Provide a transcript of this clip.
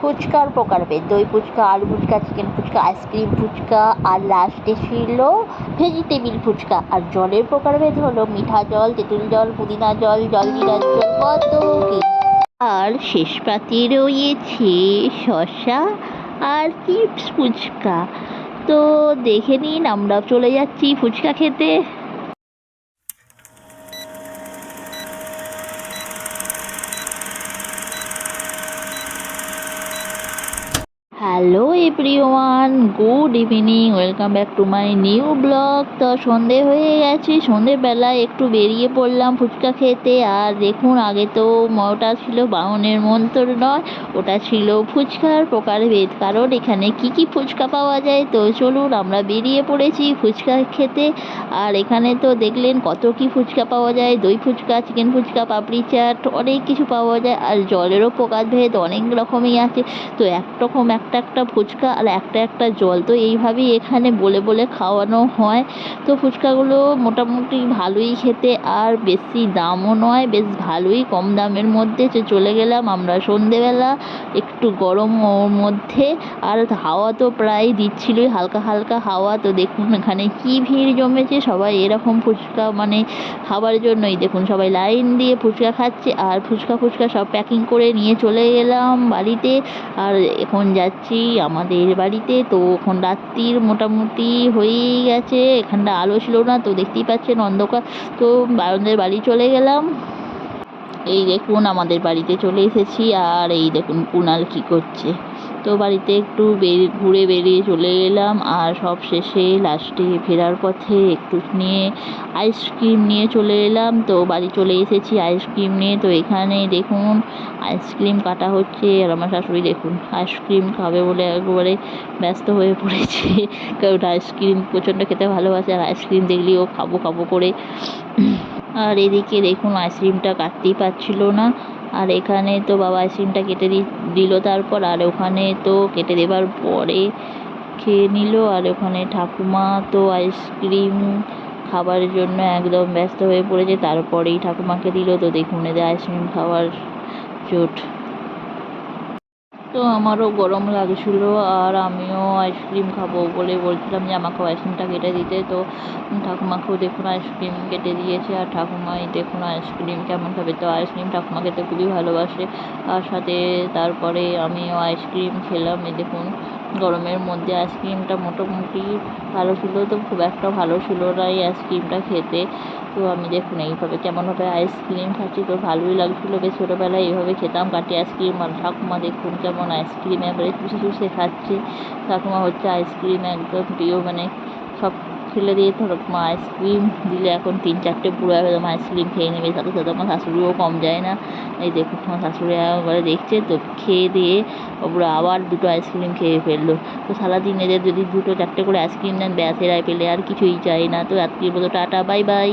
ফুচকার প্রকারভেদ: দই ফুচকা, আলু ফুচকা, চিকেন ফুচকা, আইসক্রিম ফুচকা, আর লাস্টে ছিল ভেজিটেবিল ফুচকা। আর জলের প্রকারভেদ হলো মিঠা জল, তেঁতুল জল, পুদিনা জল, জলজিরার জল, কত কি। আর শেষ পাতে রয়েছে শসা আর চিপস ফুচকা। তো দেখে নিন, আমরা চলে যাচ্ছি ফুচকা খেতে। Hello everyone, good evening, welcome back to my new blog. তো সন্ধে হয়ে গেছে, সন্ধেবেলায় একটু বেরিয়ে পড়লাম ফুচকা খেতে। আর দেখুন, আগে তো ওটা ছিল বামনের মন্তর নয়, ওটা ছিল ফুচকার প্রকারভেদ। কারণ এখানে কি কি ফুচকা পাওয়া যায়, তো চলুন আমরা বেরিয়ে পড়েছি ফুচকা খেতে। আর এখানে তো দেখলেন কত কি ফুচকা পাওয়া যায়, দই ফুচকা, চিকেন ফুচকা, পাপড়ি চাট, অনেক কিছু পাওয়া যায়। আর জলেরও প্রকারভেদ অনেক রকমই আছে। তো একরকম একটা ফুচকা আর একটা জল, তো এইভাবেই এখানে বলে বলে খাওয়ানো হয়। তো ফুচকাগুলো মোটামুটি ভালোই খেতে, আর বেশি দামও নয়, বেশ ভালোই কম দামের মধ্যে। চলে গেলাম আমরা সন্ধেবেলা, একটু গরম ওর মধ্যে। আর হাওয়া তো প্রায় দিচ্ছিলই, হালকা হালকা হাওয়া। তো দেখুন এখানে কি ভিড় জমেছে, সবাই এরকম ফুচকা মানে খাবার জন্যই। দেখুন সবাই লাইন দিয়ে ফুচকা খাচ্ছে। আর ফুচকা সব প্যাকিং করে নিয়ে চলে গেলাম বাড়িতে। আর এখন যাচ্ছি আমাদের বাড়িতে। তো এখন রাত্রির মোটামুটি হয়েই গেছে, এখানটা আলো ছিল না, তো দেখতেই পাচ্ছেন অন্ধকার। তো আমাদের বাড়ি চলে গেলাম। এই দেখুন আমাদের বাড়িতে চলে এসেছি। আর এই দেখুন কুণাল কী করছে। তো বাড়িতে একটু ঘুরে বেরিয়ে চলে এলাম। আর সব শেষে লাস্টে ফেরার পথে একটু নিয়ে আইসক্রিম নিয়ে চলে এলাম। তো বাড়ি চলে এসেছি আইসক্রিম নিয়ে। তো এখানে দেখুন আইসক্রিম কাটা হচ্ছে। আর আমার শাশুড়ি দেখুন আইসক্রিম খাবে বলে একেবারে ব্যস্ত হয়ে পড়েছে, কারণ আইসক্রিম প্রচণ্ড খেতে ভালোবাসে। আর আইসক্রিম দেখলেই ও খাবো খাবো করে। আর এদিকে দেখুন আইসক্রিমটা কাটতেই পারছিল না। আর এখানে তো বাবা আইসক্রিমটা কেটে দিল তারপর। আর ওখানে তো কেটে দেবার পরে খেয়ে নিল। আর ওখানে ঠাকুমা তো আইসক্রিম খাবার জন্য একদম ব্যস্ত হয়ে পড়েছে, তারপরেই ঠাকুমাকে দিল। তো দেখুন এদের আইসক্রিম খাওয়ার জোট। তো আমারও গরম লাগছিল, আর আমিও আইসক্রিম খাবো বলে বলছিলাম যে আমাকেও আইসক্রিমটা কেটে দিতে। তো ঠাকুমাকেও দেখুন আইসক্রিম কেটে দিয়েছে। আর ঠাকুমাই দেখুন আইসক্রিম কেমন খাবে। তো আইসক্রিম ঠাকুমা খেতে খুবই ভালোবাসে। আর সাথে তারপরে আমিও আইসক্রিম খেলাম। এই দেখুন গরমের মধ্যে আইসক্রিমটা মোটামুটি ভালো ছিল, তো খুব একটা ভালো ছিল না এই আইসক্রিমটা খেতে। তো আমি দেখুন এইভাবে কেমনভাবে আইসক্রিম খাচ্ছি, তো ভালোই লাগছিলো। বেশ ছোটোবেলায় এইভাবে খেতাম কাটি আইসক্রিম। আর ঠাকুমা দেখুন কেমন আইসক্রিম এবারে চুষে চুষে খাচ্ছে। ঠাকুমা হচ্ছে আইসক্রিম একদম প্রিয়, মানে সব ফেলে দিয়ে ঠাকুমা আইসক্রিম দিলে এখন 3-4টে পুরো একদম আইসক্রিম খেয়ে নেবে। সাথে সাথে আমার শাশুড়িও কম যায় না। এই দেখুন আমার শাশুড়ি একবারে দেখছে, তো খেয়ে দিয়ে ওপরে আবার 2টো আইসক্রিম খেয়ে ফেললো। তো সারাদিন এদের যদি 2-4টে করে আইসক্রিম দেন, ব্যাস এরাই পেলে আর কিছুই চাই না। তো আজকের মতো টাটা, বাই বাই।